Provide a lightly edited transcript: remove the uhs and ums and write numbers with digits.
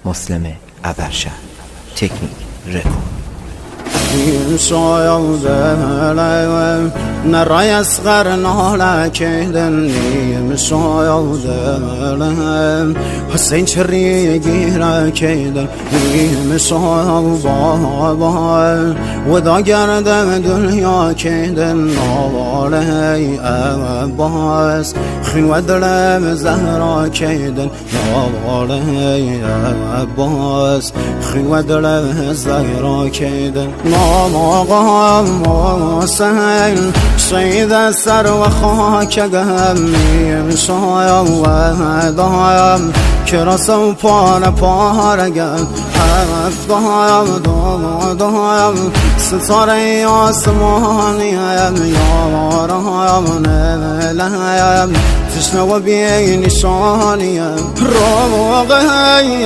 مسلم ابرشهر تکنیک رکورد. شايودلم نرى يصغر نهلك دنيم شايودلم حسين شري غير كيدن نيم شايودلم وذا قرد دنيا كيدن نوالي أباس خين ودلم زهرا كيدن نوالي أباس خين ودلم زهرا كيدن ما سهل صيد السر وخاك قهمي شايا وهدايم كرس وبار قل هفضايم دايم ستاري آسمانيم يارايم نلايم تشنو بيني شانيم روغي